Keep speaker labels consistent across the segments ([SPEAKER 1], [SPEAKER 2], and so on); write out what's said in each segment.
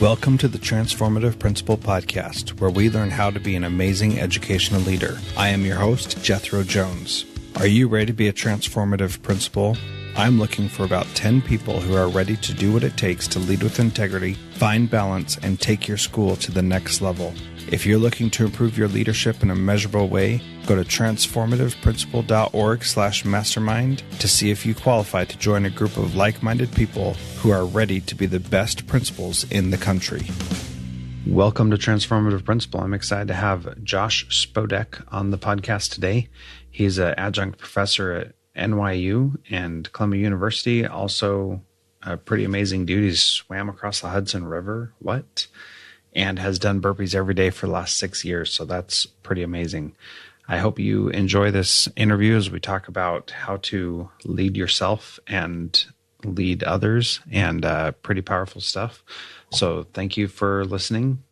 [SPEAKER 1] Welcome to the Transformative Principal podcast, where we learn how to be an amazing educational leader. I am your host, Jethro Jones. Are you ready to be a transformative principal? I'm looking for about 10 people who are ready to do what it takes to lead with integrity, find balance, and take your school to the next level. If you're looking to improve your leadership in a measurable way, go to transformativeprincipal.org/mastermind to see if you qualify to join a group of like-minded people who are ready to be the best principals in the country. Welcome to Transformative Principal. I'm excited to have Josh Spodek on the podcast today. He's an adjunct professor at NYU and Columbia University. Also a pretty amazing dude. He's swam across the Hudson River. And has done burpees every day for the last 6 years. So that's pretty amazing. I hope you enjoy this interview as we talk about how to lead yourself and lead others, and pretty powerful stuff. So thank you for listening.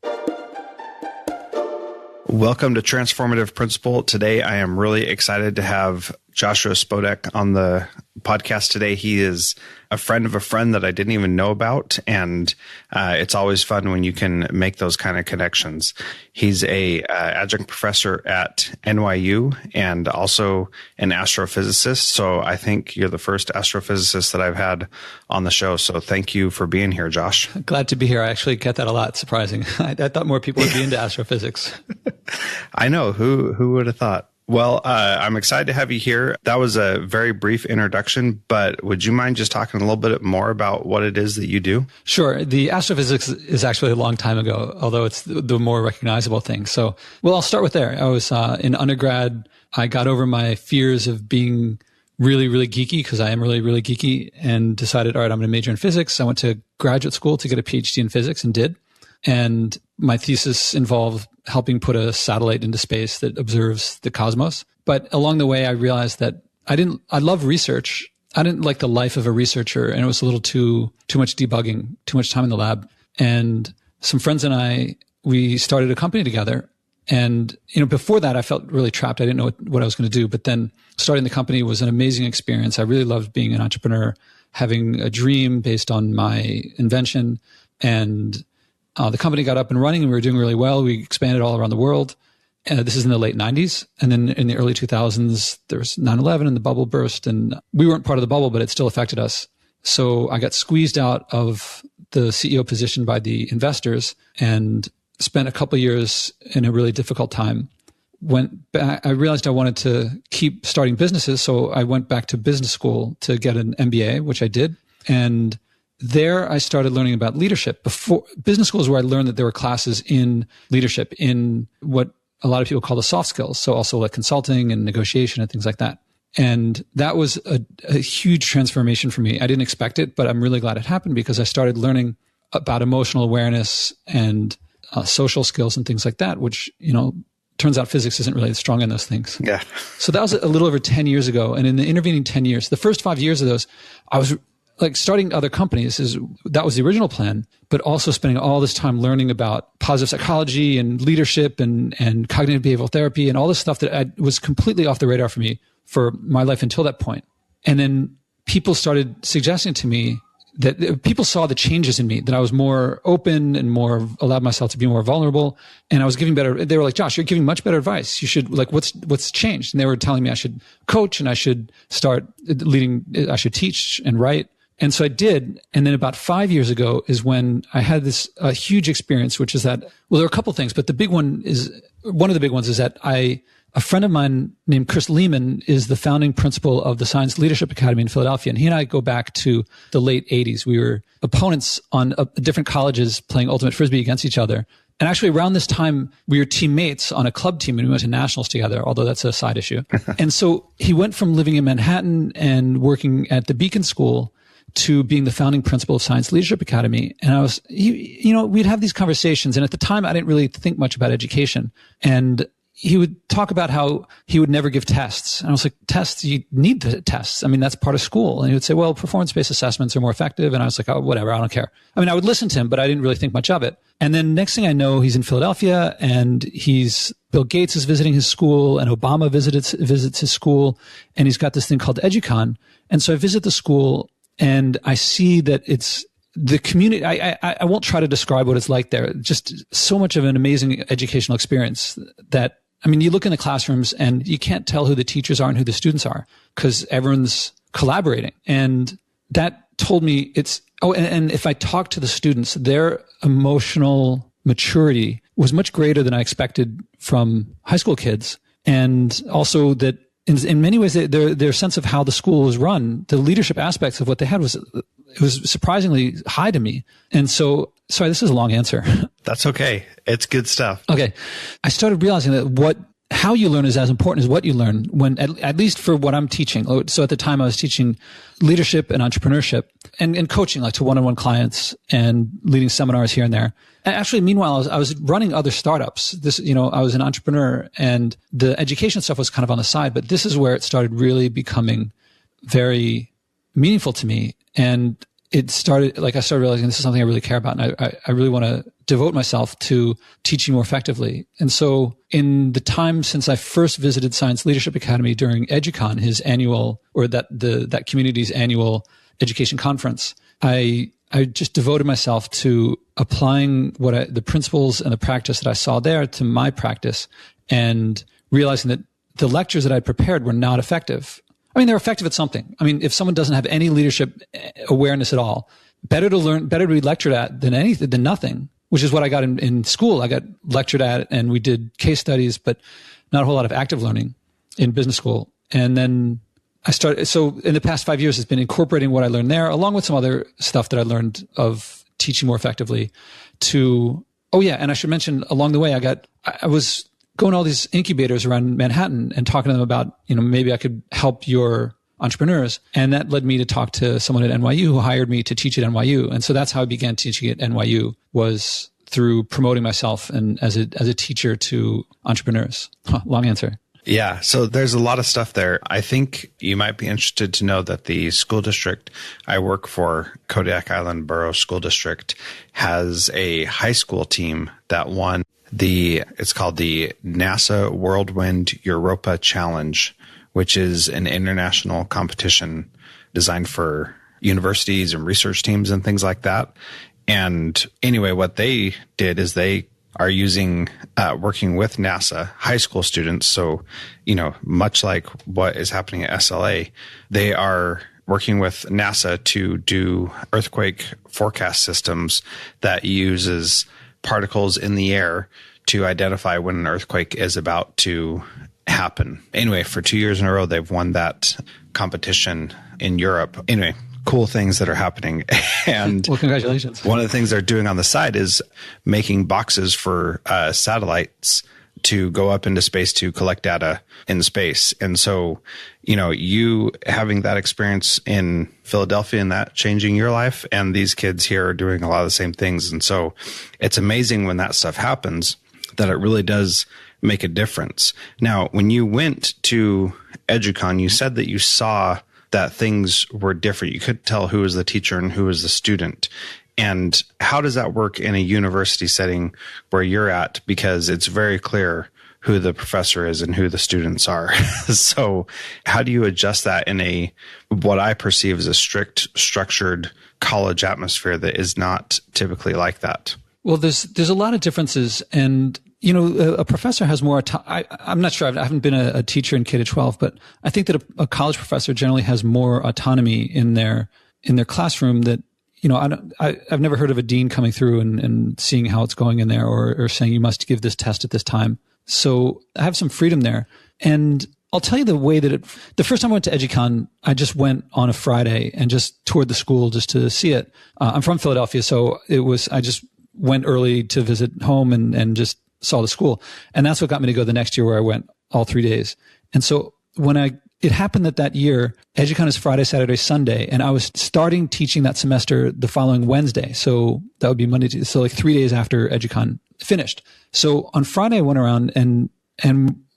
[SPEAKER 1] Welcome to Transformative Principal. Today, I am really excited to have Joshua Spodek on the podcast today. He is a friend of a friend that I didn't even know about, and it's always fun when you can make those kind of connections. He's a adjunct professor at NYU and also an astrophysicist. So I think you're the first astrophysicist that I've had on the show. So thank you for being here, Josh.
[SPEAKER 2] Glad to be here. I actually get that a lot. Surprising. I thought more people would be into astrophysics.
[SPEAKER 1] I know. Who would have thought? Well, I'm excited to have you here. That was a very brief introduction, but would you mind just talking a little bit more about what it is that you do?
[SPEAKER 2] Sure. The astrophysics is actually a long time ago, although it's the more recognizable thing. So, I'll start with there. I was in undergrad. I got over my fears of being really, really geeky, because I am really, really geeky, and decided, all right, I'm going to major in physics. I went to graduate school to get a PhD in physics and did. And my thesis involved helping put a satellite into space that observes the cosmos. But along the way, I realized that I love research. I didn't like the life of a researcher, and it was a little too much debugging, too much time in the lab. And some friends and I, we started a company together. And, before that, I felt really trapped. I didn't know what I was going to do. But then starting the company was an amazing experience. I really loved being an entrepreneur, having a dream based on my invention. And the company got up and running, and we were doing really well. We expanded all around the world. This is in the late 90s. And then in the early 2000s, there was 9/11 and the bubble burst. And we weren't part of the bubble, but it still affected us. So I got squeezed out of the CEO position by the investors and spent a couple of years in a really difficult time. Went back, I realized I wanted to keep starting businesses. So I went back to business school to get an MBA, which I did. And there, I started learning about leadership. Before business school is where I learned that there were classes in leadership, in what a lot of people call the soft skills. So also like consulting and negotiation and things like that. And that was a huge transformation for me. I didn't expect it, but I'm really glad it happened, because I started learning about emotional awareness and social skills and things like that, which, turns out physics isn't really strong in those things.
[SPEAKER 1] Yeah.
[SPEAKER 2] So that was a little over 10 years ago. And in the intervening 10 years, the first 5 years of those, I was like starting other companies. That was the original plan, but also spending all this time learning about positive psychology and leadership and cognitive behavioral therapy and all this stuff that was completely off the radar for me for my life until that point. And then people started suggesting to me that people saw the changes in me, that I was more open and more allowed myself to be more vulnerable. And I was giving better, they were like, Josh, you're giving much better advice. You should, like, what's changed? And they were telling me I should coach and I should start leading, I should teach and write. And so I did. And then about 5 years ago is when I had this huge experience, which is that, there are a couple things, but one of the big ones is that a friend of mine named Chris Lehman is the founding principal of the Science Leadership Academy in Philadelphia. And he and I go back to the late 80s. We were opponents on different colleges playing ultimate frisbee against each other. And actually around this time, we were teammates on a club team, and we went to nationals together, although that's a side issue. And so he went from living in Manhattan and working at the Beacon School to being the founding principal of Science Leadership Academy. And we'd have these conversations. And at the time, I didn't really think much about education. And he would talk about how he would never give tests. And I was like, tests? You need the tests. I mean, that's part of school. And he would say, well, performance-based assessments are more effective. And I was like, oh, whatever, I don't care. I mean, I would listen to him, but I didn't really think much of it. And then next thing I know, he's in Philadelphia, and Bill Gates is visiting his school, and Obama visits his school, and he's got this thing called EduCon. And so I visit the school, and I see that the community, I won't try to describe what it's like there. Just so much of an amazing educational experience that, I mean, you look in the classrooms and you can't tell who the teachers are and who the students are because everyone's collaborating. And that told me and if I talk to the students, their emotional maturity was much greater than I expected from high school kids. And also that in many ways, their sense of how the school was run, the leadership aspects of what they had was surprisingly high to me. And so, sorry, this is a long answer.
[SPEAKER 1] That's okay. It's good stuff.
[SPEAKER 2] Okay. I started realizing that how you learn is as important as what you learn when, at least for what I'm teaching. So at the time I was teaching leadership and entrepreneurship and coaching, like to one-on-one clients and leading seminars here and there. And actually, meanwhile, I was running other startups. I was an entrepreneur and the education stuff was kind of on the side, but this is where it started really becoming very meaningful to me. And I started realizing this is something I really care about. And I really want to devote myself to teaching more effectively. And so in the time since I first visited Science Leadership Academy during EduCon, his annual, or that community's annual education conference, I just devoted myself to applying the principles and the practice that I saw there to my practice and realizing that the lectures that I'd prepared were not effective. I mean, they're effective at something. I mean, if someone doesn't have any leadership awareness at all, better to be lectured at than nothing, which is what I got in school. I got lectured at and we did case studies, but not a whole lot of active learning in business school. And then so in the past 5 years, it's been incorporating what I learned there, along with some other stuff that I learned of teaching more effectively and I should mention along the way, I was going to all these incubators around Manhattan and talking to them about, maybe I could help your entrepreneurs. And that led me to talk to someone at NYU who hired me to teach at NYU. And so that's how I began teaching at NYU, was through promoting myself and as a teacher to entrepreneurs. Long answer.
[SPEAKER 1] Yeah. So there's a lot of stuff there. I think you might be interested to know that the school district I work for, Kodiak Island Borough School District, has a high school team that won it's called the NASA Whirlwind Europa Challenge, which is an international competition designed for universities and research teams and things like that. And anyway, what they did is they are working with NASA high school students. So, much like what is happening at SLA, they are working with NASA to do earthquake forecast systems that uses particles in the air to identify when an earthquake is about to happen. Anyway, for 2 years in a row, they've won that competition in Europe. Anyway, cool things that are happening. And
[SPEAKER 2] well, congratulations.
[SPEAKER 1] One of the things they're doing on the side is making boxes for satellites to go up into space to collect data in space. And so, you having that experience in Philadelphia and that changing your life, and these kids here are doing a lot of the same things. And so it's amazing when that stuff happens that it really does make a difference. Now, when you went to EduCon, you said that you saw that things were different. You couldn't tell who was the teacher and who was the student. And how does that work in a university setting where you're at? Because it's very clear who the professor is and who the students are. So how do you adjust that in what I perceive as a strict, structured college atmosphere that is not typically like that?
[SPEAKER 2] Well, there's a lot of differences. And, a professor has more, I'm not sure, I haven't been a teacher in K-12, but I think that a college professor generally has more autonomy in their classroom that, I've never heard of a dean coming through and seeing how it's going in there or saying you must give this test at this time. So I have some freedom there. And I'll tell you the way that the first time I went to EduCon, I just went on a Friday and just toured the school just to see it. I'm from Philadelphia, so I just went early to visit home and just saw the school. And that's what got me to go the next year, where I went all 3 days. And so it happened that year, EduCon is Friday, Saturday, Sunday, and I was starting teaching that semester the following Wednesday. So that would be Monday, so like 3 days after EduCon finished. So on Friday, I went around and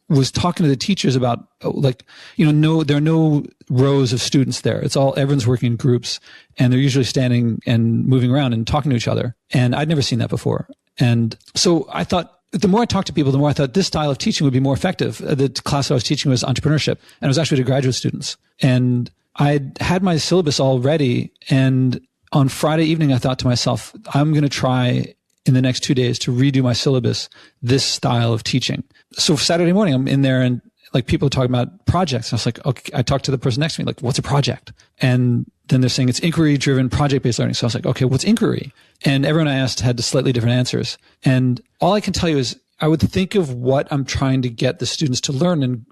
[SPEAKER 2] was talking to the teachers about, there are no rows of students there. It's everyone's working in groups, and they're usually standing and moving around and talking to each other. And I'd never seen that before. And so I thought, the more I talked to people, the more I thought this style of teaching would be more effective. The class I was teaching was entrepreneurship, and it was actually to graduate students. And I had my syllabus all ready, and on Friday evening, I thought to myself, I'm going to try in the next 2 days to redo my syllabus, this style of teaching. So Saturday morning, I'm in there and like people are talking about projects. I was like, okay, I talked to the person next to me, like, what's a project? And then they're saying it's inquiry driven project-based learning. So I was like, okay, what's inquiry? And everyone I asked had slightly different answers. And all I can tell you is I would think of what I'm trying to get the students to learn and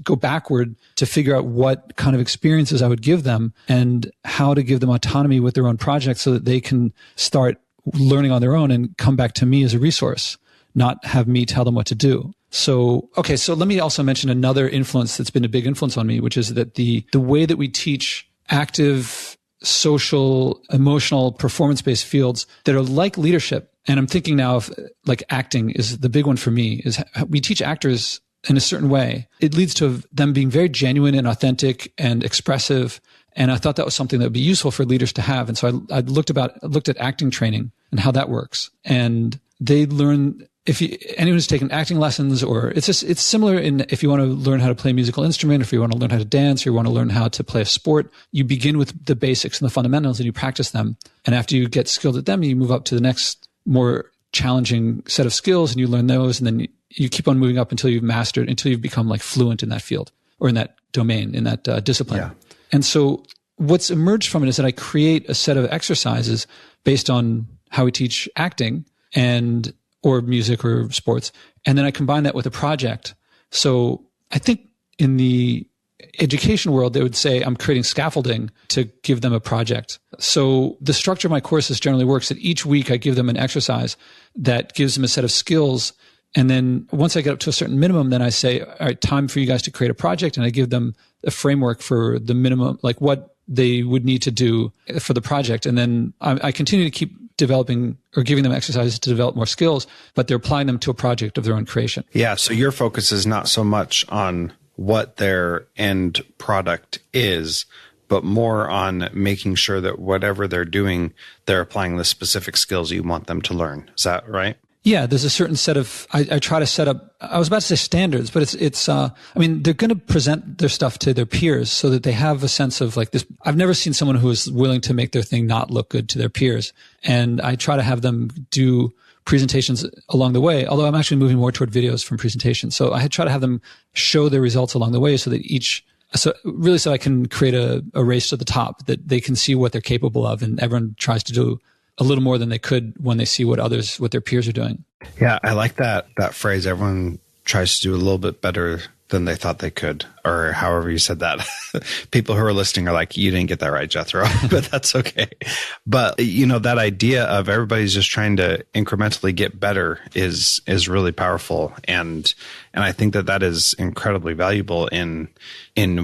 [SPEAKER 2] go backward to figure out what kind of experiences I would give them and how to give them autonomy with their own projects so that they can start learning on their own and come back to me as a resource, not have me tell them what to do. So, okay, so let me also mention another influence that's been a big influence on me, which is that the way that we teach active, social, emotional, performance-based fields that are like leadership. And I'm thinking now of like acting is the big one for me, is we teach actors in a certain way. It leads to them being very genuine and authentic and expressive. And I thought that was something that would be useful for leaders to have. And so I looked at acting training and how that works. And they learn, anyone who's taken acting lessons, or it's similar in if you want to learn how to play a musical instrument, if you want to learn how to dance, or you want to learn how to play a sport, you begin with the basics and the fundamentals and you practice them. And after you get skilled at them, you move up to the next more challenging set of skills and you learn those. And then you keep on moving up until you've become like fluent in that field or in that domain, in that discipline. Yeah. And so what's emerged from it is that I create a set of exercises based on how we teach acting or music or sports. And then I combine that with a project. So I think in the education world, they would say I'm creating scaffolding to give them a project. So the structure of my courses generally works that each week I give them an exercise that gives them a set of skills. And then once I get up to a certain minimum, then I say, all right, time for you guys to create a project. And I give them a framework for the minimum, like what they would need to do for the project. And then I continue to keep developing or giving them exercises to develop more skills, but they're applying them to a project of their own creation.
[SPEAKER 1] Yeah. So your focus is not so much on what their end product is, but more on making sure that whatever they're doing, they're applying the specific skills you want them to learn. Is that right?
[SPEAKER 2] Yeah, there's a certain set of, I try to set up, I was about to say standards, but they're going to present their stuff to their peers so that they have a sense of like this. I've never seen someone who is willing to make their thing not look good to their peers. And I try to have them do presentations along the way, although I'm actually moving more toward videos from presentations. So I try to have them show their results along the way so I can create a race to the top that they can see what they're capable of. And everyone tries to do a little more than they could when they see what their peers are doing.
[SPEAKER 1] Yeah, I like that phrase. Everyone tries to do a little bit better than they thought they could, or however you said that. People who are listening are like, you didn't get that right, Jethro, but that's okay. But that idea of everybody's just trying to incrementally get better is really powerful. And I think that is incredibly valuable in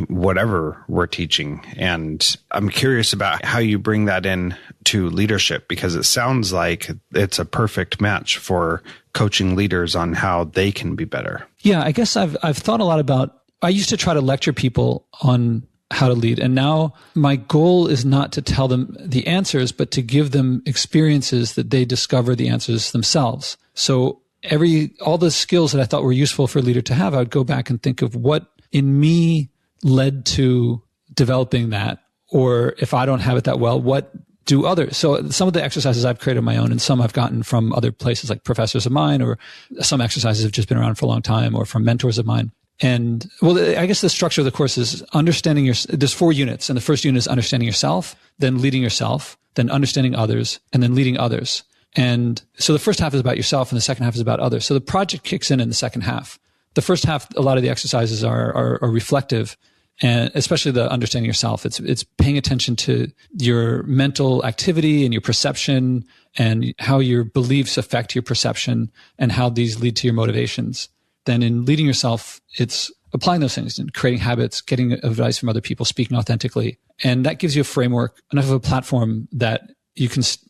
[SPEAKER 1] whatever we're teaching. And I'm curious about how you bring that in to leadership, because it sounds like it's a perfect match for coaching leaders on how they can be better.
[SPEAKER 2] Yeah, I guess I've thought a lot about, I used to try to lecture people on how to lead. And now my goal is not to tell them the answers, but to give them experiences that they discover the answers themselves. So all the skills that I thought were useful for a leader to have, I would go back and think of what in me led to developing that. Or if I don't have it that well, what do others? So some of the exercises I've created on my own, and some I've gotten from other places like professors of mine, or some exercises have just been around for a long time, or from mentors of mine. And I guess the structure of the course is understanding there's 4 units. And the first unit is understanding yourself, then leading yourself, then understanding others, and then leading others. And so the first half is about yourself and the second half is about others. So the project kicks in the second half. The first half, a lot of the exercises are reflective, and especially the understanding yourself. It's paying attention to your mental activity and your perception and how your beliefs affect your perception and how these lead to your motivations. Then in leading yourself, it's applying those things and creating habits, getting advice from other people, speaking authentically. And that gives you a framework, enough of a platform that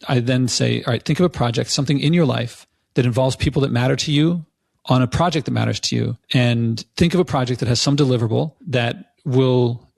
[SPEAKER 2] I then say, all right, think of a project, something in your life that involves people that matter to you on a project that matters to you. And think of a project that has some deliverable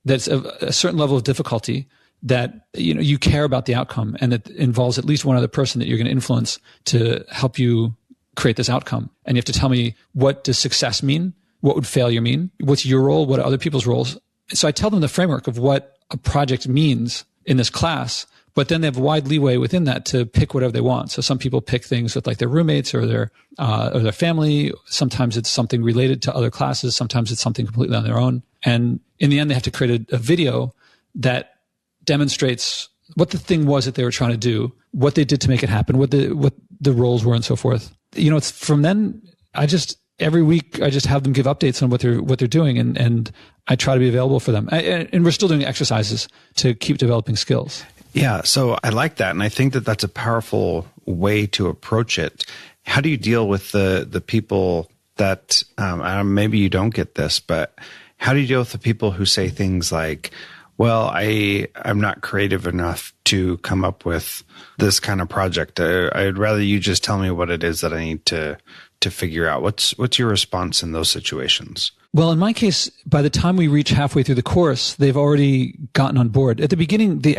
[SPEAKER 2] that's a certain level of difficulty that, you care about the outcome, and that involves at least one other person that you're going to influence to help you create this outcome. And you have to tell me, what does success mean? What would failure mean? What's your role? What are other people's roles? So I tell them the framework of what a project means. in this class, but then they have wide leeway within that to pick whatever they want. So some people pick things with like their roommates or their family. Sometimes it's something related to other classes. Sometimes it's something completely on their own. And in the end, they have to create a video that demonstrates what the thing was that they were trying to do, what they did to make it happen, what the roles were, and so forth. It's from then every week I just have them give updates on what they're doing, and I try to be available for them. And we're still doing exercises to keep developing skills.
[SPEAKER 1] Yeah, so I like that, and I think that that's a powerful way to approach it. How do you deal with the people that maybe you don't get this, but how do you deal with the people who say things like, well, I'm not creative enough to come up with this kind of project. I'd rather you just tell me what it is that I need to figure out. What's your response in those situations?
[SPEAKER 2] Well, in my case, by the time we reach halfway through the course, they've already gotten on board. At the beginning, the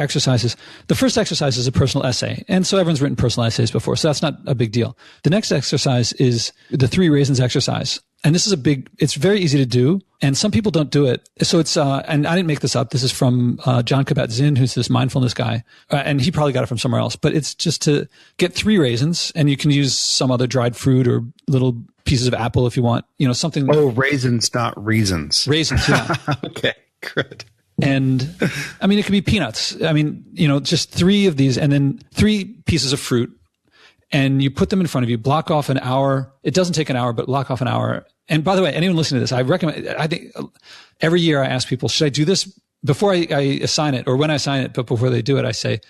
[SPEAKER 2] first exercise is a personal essay. And so everyone's written personal essays before, so that's not a big deal. The next exercise is the 3 raisins exercise. And this is it's very easy to do. And some people don't do it. So it's, and I didn't make this up. This is from, John Kabat-Zinn, who's this mindfulness guy. And he probably got it from somewhere else, but it's just to get 3 raisins, and you can use some other dried fruit or little pieces of apple if you want, something.
[SPEAKER 1] Oh, raisins, not reasons.
[SPEAKER 2] Raisins. Yeah.
[SPEAKER 1] Okay, good.
[SPEAKER 2] And it could be peanuts. Just 3 of these, and then 3 pieces of fruit. And you put them in front of you, block off an hour. It doesn't take an hour, but block off an hour. And by the way, anyone listening to this, I think every year I ask people, should I do this before I assign it, or when I assign it, but before they do it, I say,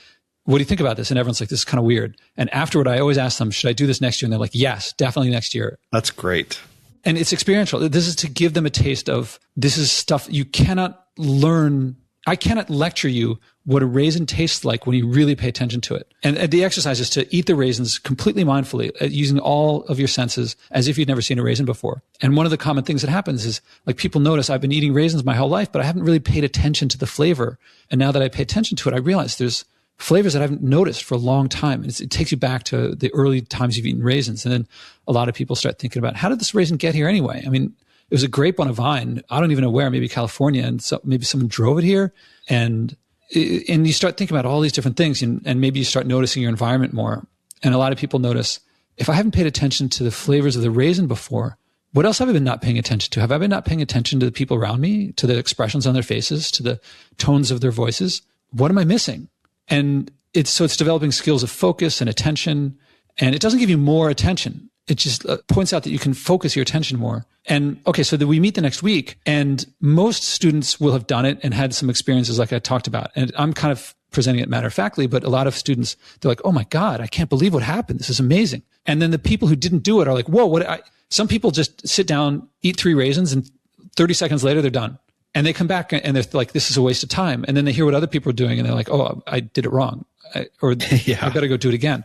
[SPEAKER 2] what do you think about this? And everyone's like, this is kind of weird. And afterward, I always ask them, should I do this next year? And they're like, yes, definitely next year.
[SPEAKER 1] That's great.
[SPEAKER 2] And it's experiential. This is to give them a taste of, this is stuff you cannot learn. I cannot lecture you what a raisin tastes like when you really pay attention to it. And the exercise is to eat the raisins completely mindfully, using all of your senses as if you'd never seen a raisin before. And one of the common things that happens is, like, people notice I've been eating raisins my whole life, but I haven't really paid attention to the flavor. And now that I pay attention to it, I realize there's flavors that I haven't noticed for a long time. And it takes you back to the early times you've eaten raisins. And then a lot of people start thinking about, how did this raisin get here anyway? It was a grape on a vine. I don't even know where, maybe California. And so maybe someone drove it here. And you start thinking about all these different things, and maybe you start noticing your environment more. And a lot of people notice, if I haven't paid attention to the flavors of the raisin before, what else have I been not paying attention to? Have I been not paying attention to the people around me, to the expressions on their faces, to the tones of their voices? What am I missing? And it's developing skills of focus and attention. And it doesn't give you more attention. It just points out that you can focus your attention more. And okay, so that we meet the next week, and most students will have done it and had some experiences like I talked about. And I'm kind of presenting it matter-of-factly, but a lot of students, they're like, oh my God, I can't believe what happened. This is amazing. And then the people who didn't do it are like, whoa, some people just sit down, eat 3 raisins, and 30 seconds later, they're done. And they come back and they're like, this is a waste of time. And then they hear what other people are doing and they're like, oh, I did it wrong. I better go do it again.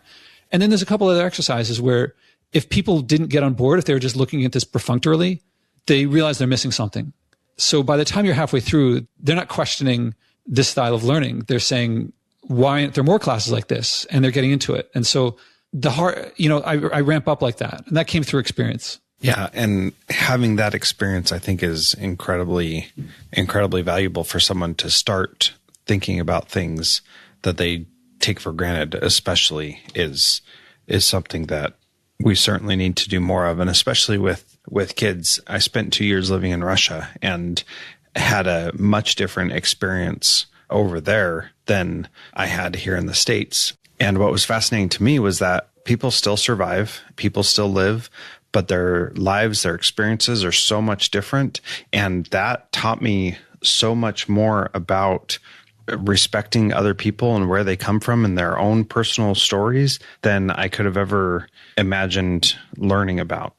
[SPEAKER 2] And then there's a couple other exercises where if people didn't get on board, if they were just looking at this perfunctorily, they realize they're missing something. So by the time you're halfway through, they're not questioning this style of learning. They're saying, why aren't there more classes like this? And they're getting into it. And so I ramp up like that. And that came through experience.
[SPEAKER 1] Yeah. And having that experience, I think, is incredibly, incredibly valuable for someone to start thinking about things that they take for granted, especially is something that we certainly need to do more of. And especially with kids. I spent 2 years living in Russia and had a much different experience over there than I had here in the States. And what was fascinating to me was that people still survive, people still live, but their lives, their experiences are so much different. And that taught me so much more about respecting other people and where they come from and their own personal stories than I could have ever imagined learning about.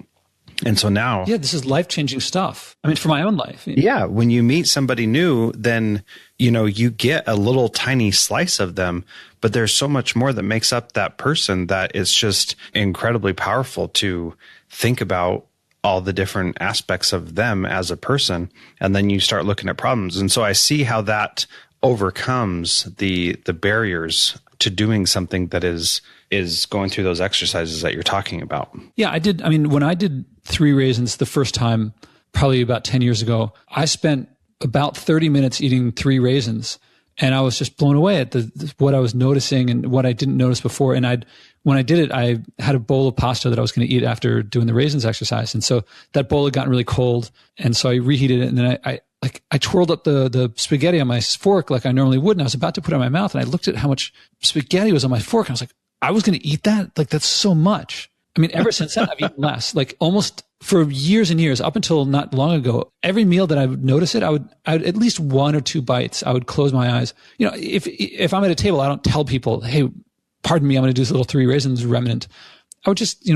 [SPEAKER 1] And so now,
[SPEAKER 2] yeah, this is life-changing stuff. For my own life.
[SPEAKER 1] Yeah. When you meet somebody new, then, you get a little tiny slice of them, but there's so much more that makes up that person that it's just incredibly powerful to think about all the different aspects of them as a person. And then you start looking at problems. And so I see how that overcomes the barriers to doing something that is going through those exercises that you're talking about.
[SPEAKER 2] Yeah, I did. When I did 3 raisins the first time, probably about 10 years ago, I spent about 30 minutes eating 3 raisins. And I was just blown away at what I was noticing and what I didn't notice before. And when I did it, I had a bowl of pasta that I was going to eat after doing the raisins exercise. And so that bowl had gotten really cold. And so I reheated it. And then I twirled up the spaghetti on my fork like I normally would. And I was about to put it in my mouth. And I looked at how much spaghetti was on my fork. And I was like, I was going to eat that? Like, that's so much. I mean, ever since then, I've eaten less, like almost for years and years, up until not long ago. Every meal that I would notice it, I would at least 1 or 2 bites. I would close my eyes. You know, if I'm at a table, I don't tell people, hey, pardon me, I'm going to do this little 3 raisins remnant. I would just,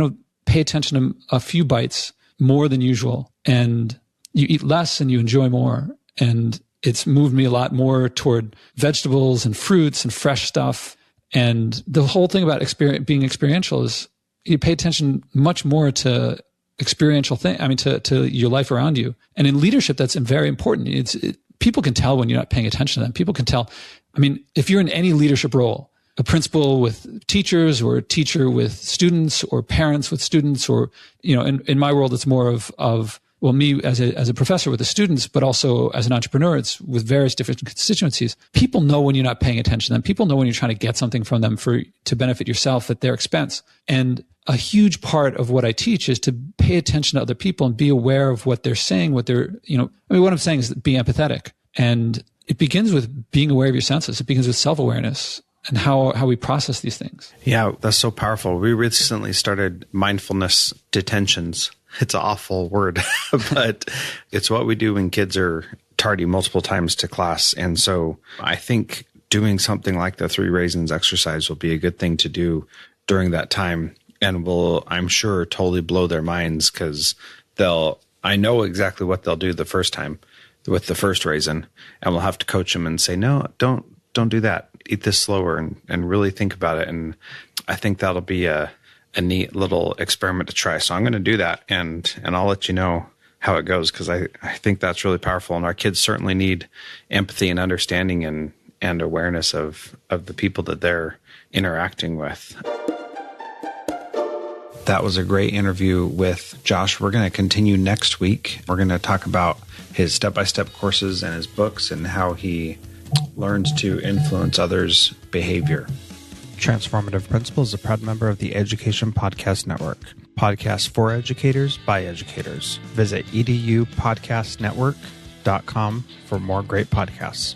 [SPEAKER 2] pay attention to a few bites more than usual. And you eat less and you enjoy more. And it's moved me a lot more toward vegetables and fruits and fresh stuff. And the whole thing about being experiential is you pay attention much more to experiential to your life around you. And in leadership, that's very important. People can tell when you're not paying attention to them. People can tell. I mean, if you're in any leadership role, a principal with teachers or a teacher with students or parents with students, or, in my world, it's more of me as a professor with the students, but also as an entrepreneur, it's with various different constituencies. People know when you're not paying attention to them. People know when you're trying to get something from them to benefit yourself at their expense. And a huge part of what I teach is to pay attention to other people and be aware of what they're saying, what I'm saying is be empathetic. And it begins with being aware of your senses. It begins with self-awareness and how we process these things.
[SPEAKER 1] Yeah, that's so powerful. We recently started mindfulness detentions. It's an awful word, but it's what we do when kids are tardy multiple times to class. And so I think doing something like the 3 raisins exercise will be a good thing to do during that time, and will, I'm sure, totally blow their minds, because I know exactly what they'll do the first time with the first raisin, and we'll have to coach them and say, no, don't do that. Eat this slower and really think about it. And I think that'll be a neat little experiment to try. So I'm going to do that, and I'll let you know how it goes, because I think that's really powerful. And our kids certainly need empathy and understanding and awareness of the people that they're interacting with. That was a great interview with Josh. We're going to continue next week. We're going to talk about his step-by-step courses and his books and how he learns to influence others' behavior. Transformative Principal is a proud member of the Education Podcast Network. Podcasts for educators by educators. Visit edupodcastnetwork.com for more great podcasts.